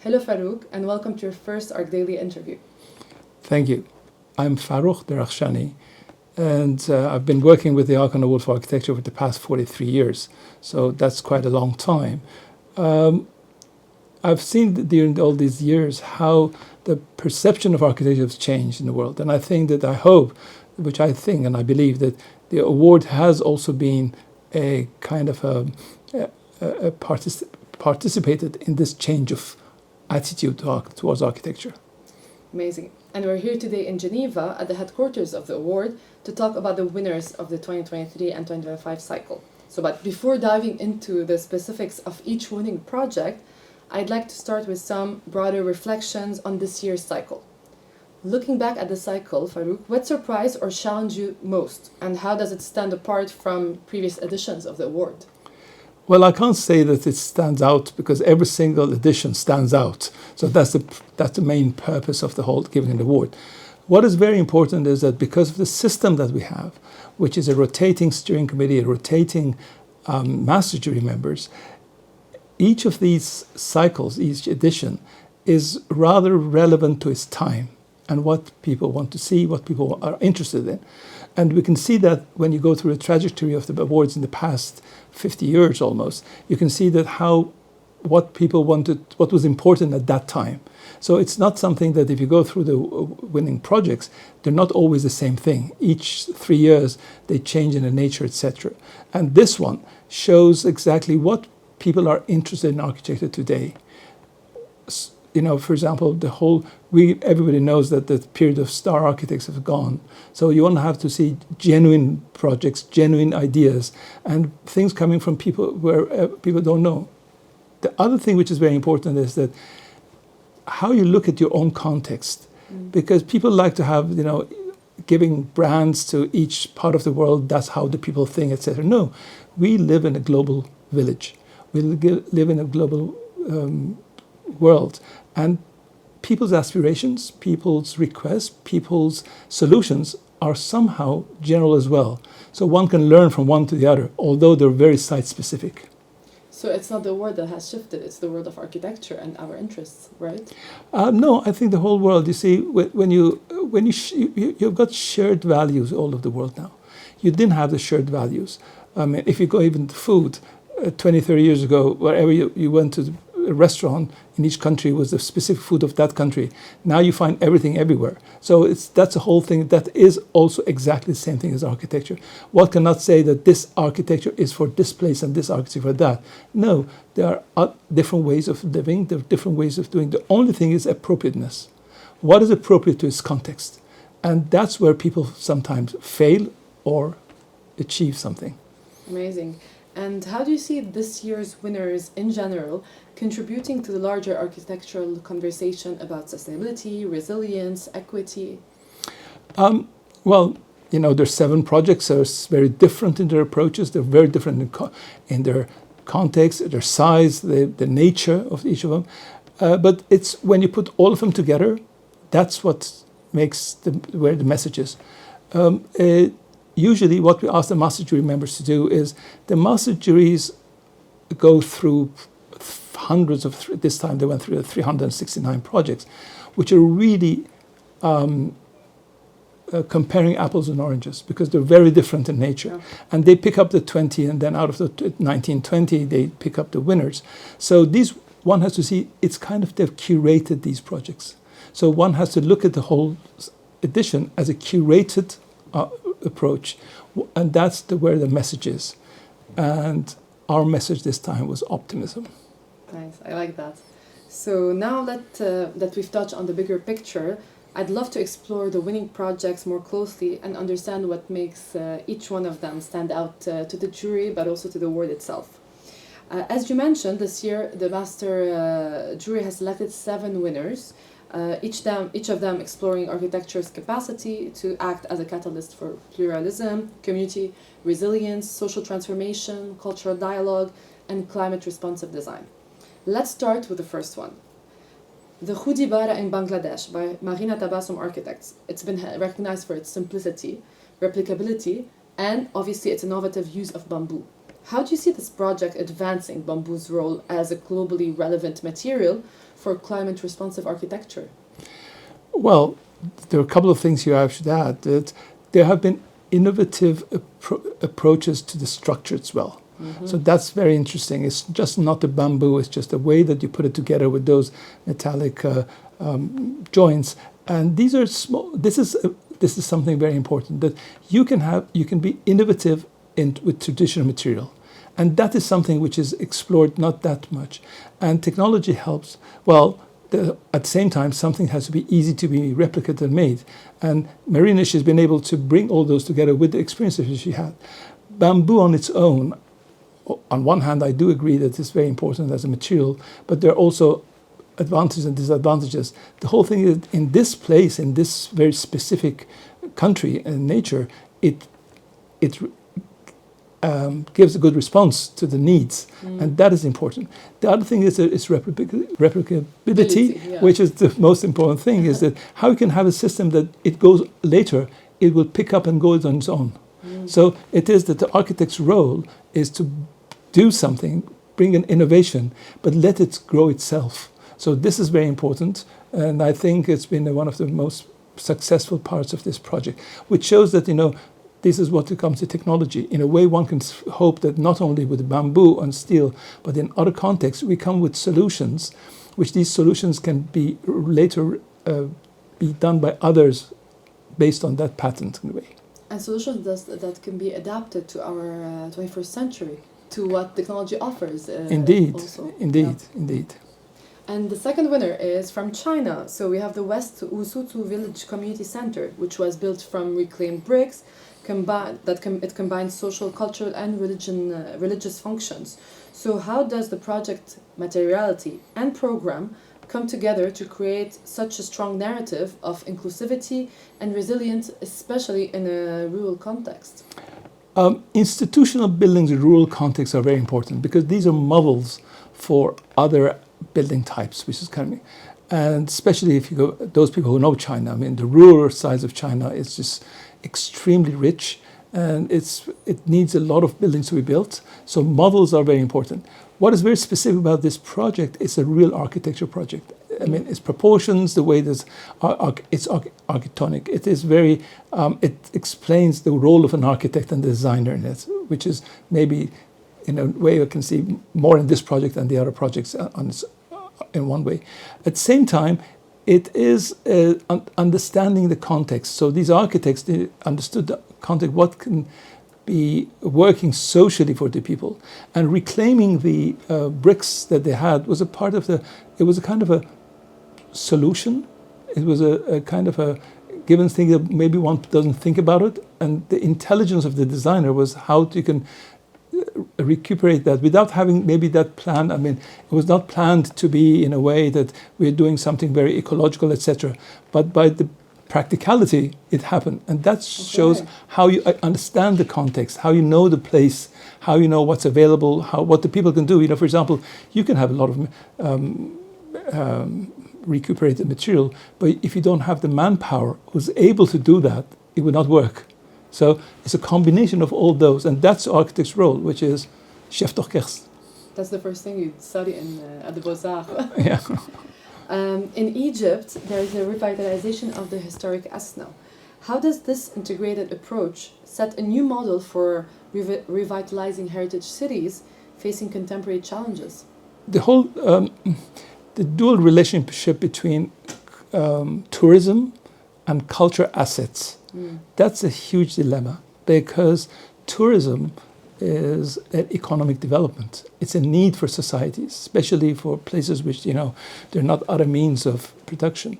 Hello Farrokh, and welcome to your first ArchDaily interview. Thank you. I'm Farrokh Derakhshani, and I've been working with the Aga Khan Award for Architecture for the past 43 years, so that's quite a long time. I've seen during all these years how the perception of architecture has changed in the world, and I think that I believe that the award has also been a kind of participated in this change of attitude towards architecture. Amazing. And we're here today in Geneva at the headquarters of the award to talk about the winners of the 2023 and 2025 cycle. But before diving into the specifics of each winning project, I'd like to start with some broader reflections on this year's cycle. Looking back at the cycle, Farrokh, what surprised or challenged you most, and how does it stand apart from previous editions of the award? Well, I can't say that it stands out because every single edition stands out. So that's the main purpose of the whole giving an award. What is very important is that because of the system that we have, which is a rotating steering committee, a rotating master jury members, each of these cycles, each edition, is rather relevant to its time and what people want to see, what people are interested in. And we can see that when you go through the trajectory of the awards in the past 50 years almost, you can see that what people wanted, what was important at that time. So it's not something that if you go through the winning projects, they're not always the same thing. Each 3 years, they change in the nature, etc. And this one shows exactly what people are interested in architecture today. For example, everybody knows that the period of star architects have gone. So you want to have to see genuine projects, genuine ideas, and things coming from people where people don't know. The other thing which is very important is that how you look at your own context, because people like to have, giving brands to each part of the world. That's how the people think, etc. No, we live in a global village. We live in a global world. And people's aspirations, people's requests, people's solutions are somehow general as well. So one can learn from one to the other, although they're very site-specific. So it's not the word that has shifted, it's the world of architecture and our interests, right? No, I think the whole world, you see, you've got shared values all over the world now. You didn't have the shared values. I mean, if you go even to food, 20, 30 years ago, wherever you went to a restaurant in each country was the specific food of that country. Now you find everything everywhere. So that's a whole thing that is also exactly the same thing as architecture. One cannot say that this architecture is for this place and this architecture for that. No, there are different ways of living, there are different ways of doing. The only thing is appropriateness. What is appropriate to its context? And that's where people sometimes fail or achieve something. Amazing. And how do you see this year's winners in general contributing to the larger architectural conversation about sustainability, resilience, equity? There's 7 projects. They're very different in their approaches. They're very different in their context, their size, the nature of each of them. But it's when you put all of them together, that's what makes where the message is. Usually what we ask the master jury members to do is the master juries go through hundreds of, this time they went through 369 projects, which are really comparing apples and oranges because they're very different in nature. Yeah. And they pick up the 20 and then out of the 1920 they pick up the winners. So one has to see, it's kind of they've curated these projects. So one has to look at the whole edition as a curated approach, and that's where the message is. And our message this time was optimism. Nice, I like that. So now that we've touched on the bigger picture, I'd love to explore the winning projects more closely and understand what makes each one of them stand out to the jury, but also to the award itself. As you mentioned, this year the master jury has selected 7 winners. Each of them exploring architecture's capacity to act as a catalyst for pluralism, community resilience, social transformation, cultural dialogue, and climate-responsive design. Let's start with the first one. The Khudi Bari in Bangladesh by Marina Tabassum Architects. It's been recognized for its simplicity, replicability, and obviously its innovative use of bamboo. How do you see this project advancing bamboo's role as a globally relevant material for climate-responsive architecture? Well, there are a couple of things here I should add. That there have been innovative approaches to the structure as well. So that's very interesting. It's just not the bamboo, it's just the way that you put it together with those metallic joints. And these are small. This is something very important, that you can be innovative with traditional material. And that is something which is explored not that much. And technology helps. Well, at the same time, something has to be easy to be replicated and made. And Marina, she's been able to bring all those together with the experiences she had. Bamboo on its own, on one hand, I do agree that it's very important as a material, but there are also advantages and disadvantages. The whole thing is, in this place, in this very specific country and nature, it gives a good response to the needs, and that is important. The other thing is replicability, yeah. which is the most important thing, is that how you can have a system that it goes later, it will pick up and go on its own. So it is that the architect's role is to do something, bring an innovation, but let it grow itself. So this is very important, and I think it's been one of the most successful parts of this project, which shows that, this is what comes to technology. In a way, one can hope that not only with bamboo and steel, but in other contexts, we come with solutions, which these solutions can be later be done by others based on that patent in a way. And solutions that can be adapted to our 21st century, to what technology offers. Indeed. Indeed. And the second winner is from China. So we have the West Wusutu Village Community Center, which was built from reclaimed bricks. It combines social, cultural, and religious functions. So how does the project materiality and program come together to create such a strong narrative of inclusivity and resilience, especially in a rural context? Institutional buildings in rural contexts are very important because these are models for other building types, which is and especially if you go, those people who know China, I mean, the rural sides of China is just extremely rich, and it needs a lot of buildings to be built. So models are very important. What is very specific about this project is a real architecture project. I mean, its proportions, the way it's architectonic. It is very. It explains the role of an architect and designer in it, which is maybe, in a way, you can see more in this project than the other projects in one way. At the same time, it is understanding the context. So these architects, they understood the context, what can be working socially for the people, and reclaiming the bricks that they had was a part of it was a kind of a solution. It was a kind of a given thing that maybe one doesn't think about it, and the intelligence of the designer was how you can recuperate that without having maybe that plan. I mean, it was not planned to be in a way that we're doing something very ecological, etc. But by the practicality, it happened. And that shows how you understand the context, how you know the place, how you know what's available, what the people can do. For example, you can have a lot of recuperated material, but if you don't have the manpower who's able to do that, it would not work. So it's a combination of all those, and that's the architect's role, which is chef d'orchestre. That's the first thing you study at the Beaux-Arts. Yeah. In Egypt, there is a revitalization of the historic Esna. How does this integrated approach set a new model for revitalizing heritage cities facing contemporary challenges? The whole, the dual relationship between tourism and culture assets, that's a huge dilemma, because tourism is an economic development. It's a need for societies, especially for places which, there are not other means of production.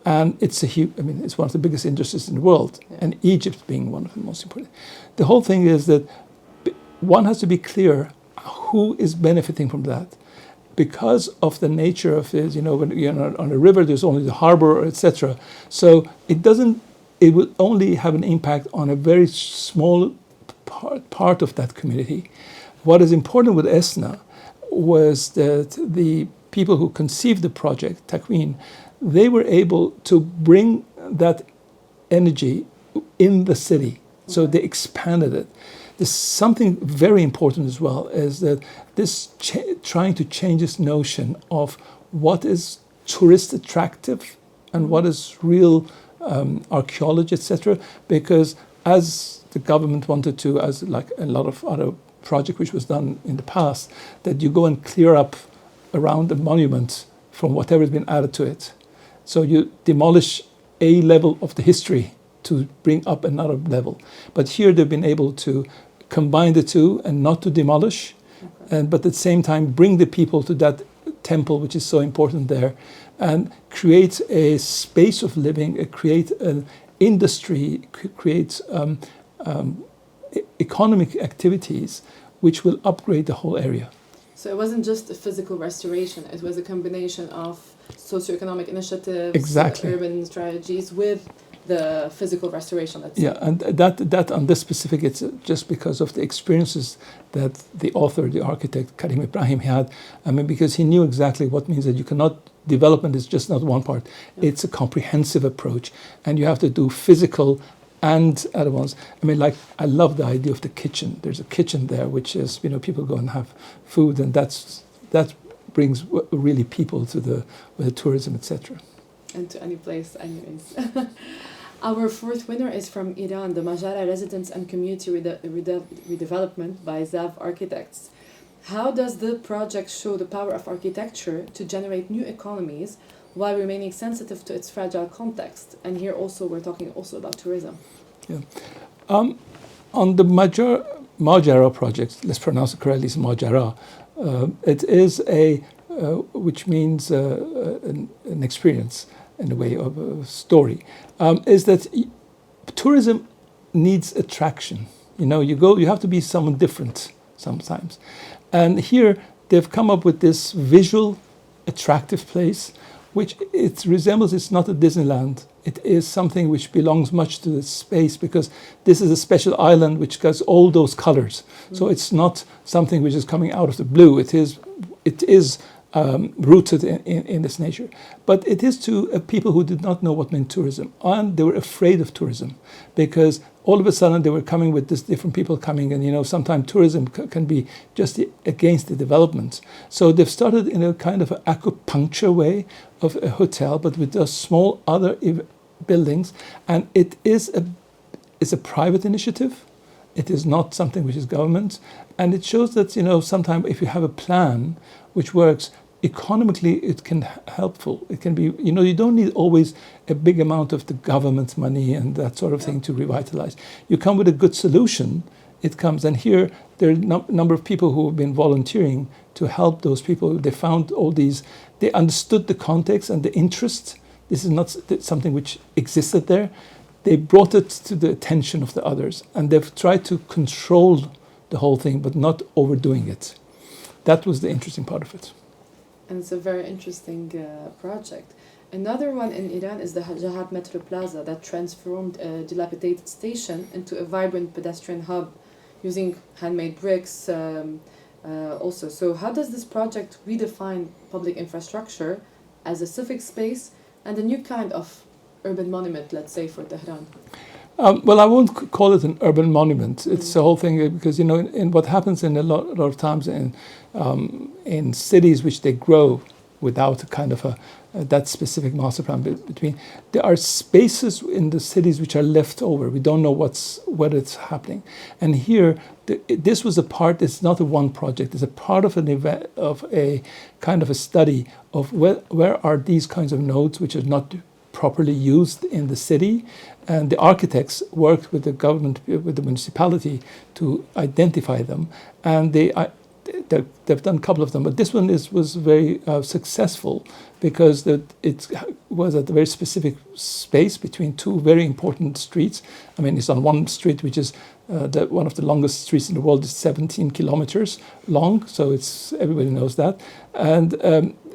And it's it's one of the biggest industries in the world, and Egypt being one of the most important. The whole thing is that one has to be clear who is benefiting from that. Because of the nature of it, when you're on a river, there's only the harbor, etc. So it will only have an impact on a very small part of that community. What is important with Esna was that the people who conceived the project, Takwin, they were able to bring that energy in the city. So they expanded it. there's something very important as well, is that this trying to change this notion of what is tourist attractive and what is real archaeology, etc. Because as the government wanted to, as like a lot of other project which was done in the past, that you go and clear up around the monument from whatever has been added to it. So you demolish a level of the history to bring up another level. But here they've been able to combine the two and not to demolish, but at the same time bring the people to that temple, which is so important there, and create a space of living, create an industry, create economic activities which will upgrade the whole area. So it wasn't just a physical restoration, it was a combination of socioeconomic initiatives, exactly, urban strategies with the physical restoration. Yeah, and that on this specific, it's just because of the experiences that the author, the architect, Karim Ibrahim had. I mean, because he knew exactly what means that you cannot, development is just not one part. Yeah. It's a comprehensive approach, and you have to do physical and other ones. I mean, like, I love the idea of the kitchen. There's a kitchen there, which is, people go and have food, and that brings really people to the tourism, etc. And to any place, anyways. Our fourth winner is from Iran, the Majara Residence and Community Redevelopment by Zav Architects. How does the project show the power of architecture to generate new economies while remaining sensitive to its fragile context? And here also we're talking also about tourism. Yeah. On the Majara project, let's pronounce it correctly, it's Majara. It is which means an experience in a way of a story. Is that tourism needs attraction. You have to be someone different sometimes. And here they've come up with this visual, attractive place, which it resembles, it's not a Disneyland. It is something which belongs much to the space, because this is a special island which has all those colors. Mm-hmm. So it's not something which is coming out of the blue. It is rooted in this nature. But it is to people who did not know what meant tourism, and they were afraid of tourism, because all of a sudden they were coming with this different people coming, and sometimes tourism can be just against the development. So they've started in a kind of an acupuncture way of a hotel, but with those small other buildings, and it is a private initiative. It is not something which is government, and it shows that sometimes if you have a plan which works economically, it can helpful. It can be you don't need always a big amount of the government money and that sort of thing to revitalize. You come with a good solution, it comes. And here there are a number of people who have been volunteering to help those people. They found all these. They understood the context and the interest. This is not something which existed there. They brought it to the attention of the others, and they've tried to control the whole thing, but not overdoing it. That was the interesting part of it. And it's a very interesting project. Another one in Iran is the Jahad Metro Plaza that transformed a dilapidated station into a vibrant pedestrian hub using handmade bricks also. So how does this project redefine public infrastructure as a civic space and a new kind of urban monument, let's say, for Tehran? Well, I won't call it an urban monument. It's the whole thing, because in what happens in a lot of times in cities which they grow without a kind of that specific master plan between, there are spaces in the cities which are left over. We don't know what it's happening, and here this was a part. It's not a one project. It's a part of an event, of a kind of a study of where are these kinds of nodes which are not properly used in the city, and the architects worked with the government, with the municipality, to identify them, and they've done a couple of them, but this one was very successful, because it was at a very specific space between two very important streets. I mean, it's on one street which is one of the longest streets in the world. Is 17 kilometers long, so everybody knows that, and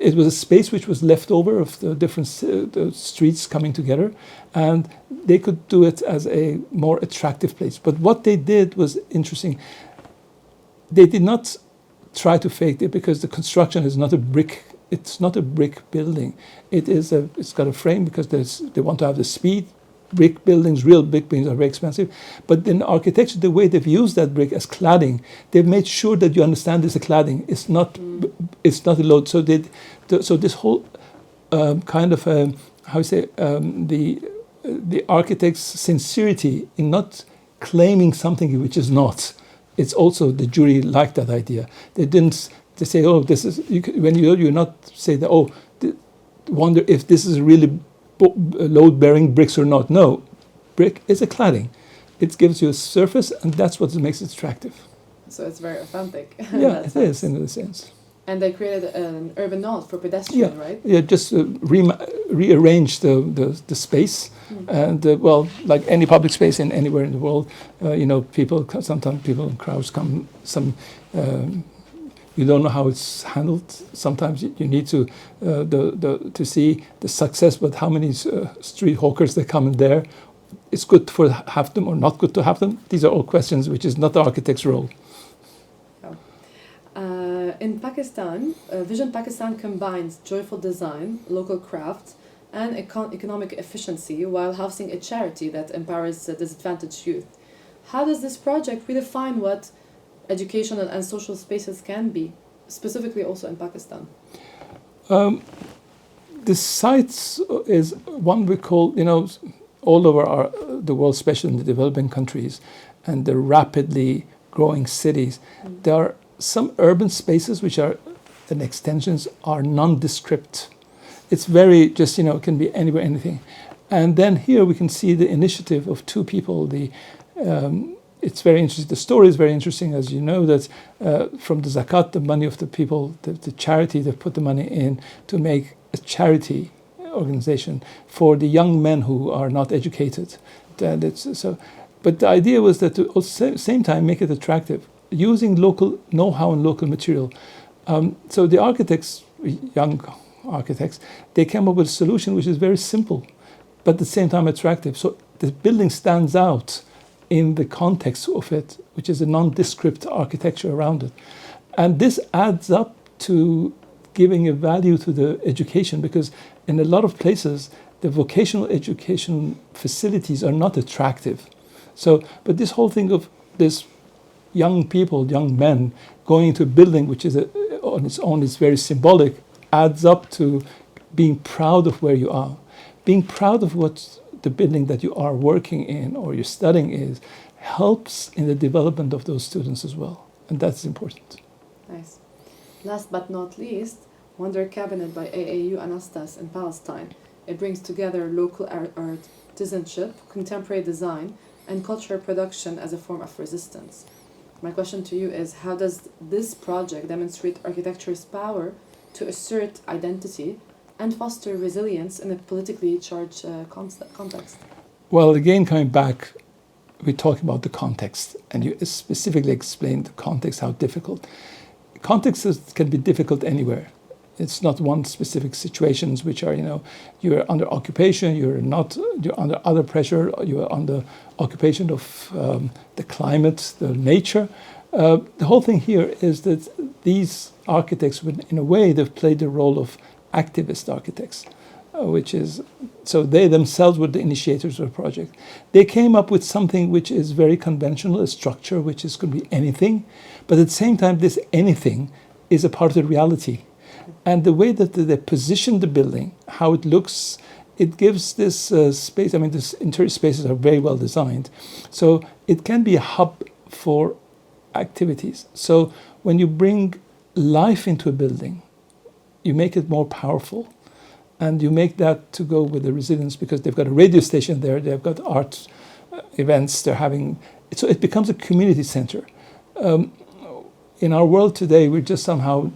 it was a space which was left over of the different the streets coming together, and they could do it as a more attractive place. But what they did was interesting. They did not try to fake it, because the construction is not a brick. It's not a brick building. It's got a frame, because they want to have the speed, brick buildings, real brick buildings are very expensive. But in architecture, the way they've used that brick as cladding, they've made sure that you understand it's a cladding. It's not a load. So so this whole kind of the architect's sincerity in not claiming something which is not. It's also the jury liked that idea. They didn't. They say, oh, this is when you're not say that. Oh, wonder if this is really load-bearing bricks or not. No, brick is a cladding. It gives you a surface, and that's what makes it attractive. So it's very authentic. Yeah, it is in a sense. And they created an urban node for pedestrian, right? Yeah, just rearrange the space, and well, like any public space anywhere in the world, sometimes people in crowds come. You don't know how it's handled. Sometimes you need to to see the success, but how many street hawkers that come in there. It's good to have them or not good to have them. These are all questions which is not the architect's role. In Pakistan, Vision Pakistan combines joyful design, local craft, and economic efficiency while housing a charity that empowers disadvantaged youth. How does this project redefine what educational and social spaces can be, specifically also in Pakistan? The sites is one we call, all over the world, especially in the developing countries and the rapidly growing cities, there are some urban spaces which are, and extensions are nondescript. It's very just, it can be anywhere, anything. And then here we can see the initiative of two people. It's very interesting. The story is very interesting, as you know, that from the zakat, the money of the people, the charity, they put the money in to make a charity organization for the young men who are not educated. But the idea was that to at the same time make it attractive, using local know-how and local material. So the architects, young architects, they came up with a solution which is very simple, but at the same time attractive. So the building stands out in the context of it, which is a nondescript architecture around it. And this adds up to giving a value to the education, because in a lot of places, the vocational education facilities are not attractive. But this whole thing of this young people, young men, going into a building which is on its own is very symbolic, adds up to being proud of where you are. Being proud of what the building that you are working in or you're studying is helps in the development of those students as well. And that's important. Nice. Last but not least, Wonder Cabinet by AAU Anastas in Palestine. It brings together local artisanship, contemporary design, and cultural production as a form of resistance. My question to you is, how does this project demonstrate architecture's power to assert identity and foster resilience in a politically charged context? Well, again, coming back, we talk about the context, and you specifically explained the context, how difficult. Contexts can be difficult anywhere. It's not one specific situations which are, you're under occupation, you're under other pressure, you're under occupation of the climate, the nature. The whole thing here is that these architects, in a way, they've played the role of activist architects, so they themselves were the initiators of the project. They came up with something which is very conventional, a structure which could be anything, but at the same time, this anything is a part of the reality. And the way that they position the building, how it looks, it gives this space. I mean, these interior spaces are very well designed. So it can be a hub for activities. So when you bring life into a building, you make it more powerful. And you make that to go with the resilience, because they've got a radio station there, they've got art events, they're having... So it becomes a community center. In our world today, we're just somehow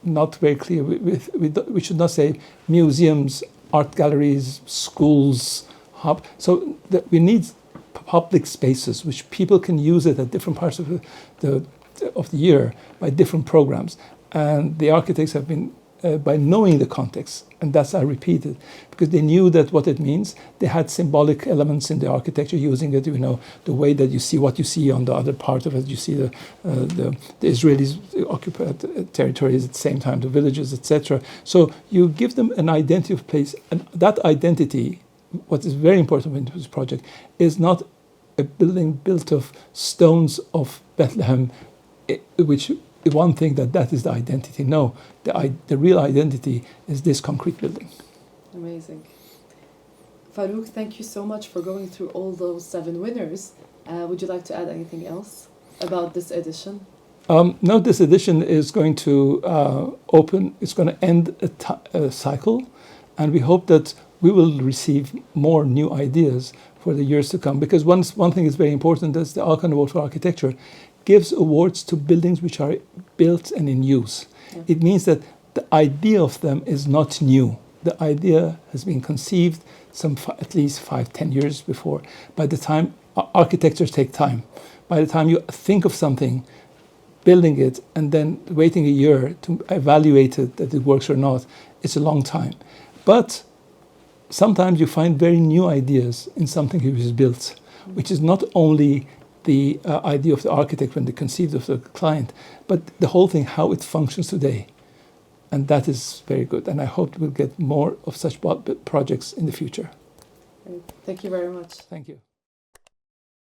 not very clear. We should not say museums, art galleries, schools, hub. So we need public spaces which people can use it at different parts of the year by different programs. And the architects have been, by knowing the context, and that's I repeated, because they knew that what it means. They had symbolic elements in the architecture, using it, the way that you see what you see on the other part of it. You see the Israelis occupied territories at the same time, the villages, etc. So you give them an identity of place, and that identity what is very important in this project is not a building built of stones of Bethlehem, which one thing that is the identity. No, the real identity is this concrete building. Amazing. Farrokh, thank you so much for going through all those 7 winners. Would you like to add anything else about this edition? No, this edition is going to open, it's going to end a cycle, and we hope that we will receive more new ideas for the years to come. Because one thing is very important, is the Aga Khan Award for Architecture gives awards to buildings which are built and in use. Yeah. It means that the idea of them is not new. The idea has been conceived at least 5-10 years before. By the time architectures take time, by the time you think of something, building it, and then waiting a year to evaluate it, that it works or not, it's a long time. But sometimes you find very new ideas in something which is built, which is not only the idea of the architect when they conceived of the client, but the whole thing, how it functions today. And that is very good. And I hope we'll get more of such projects in the future. Thank you very much. Thank you.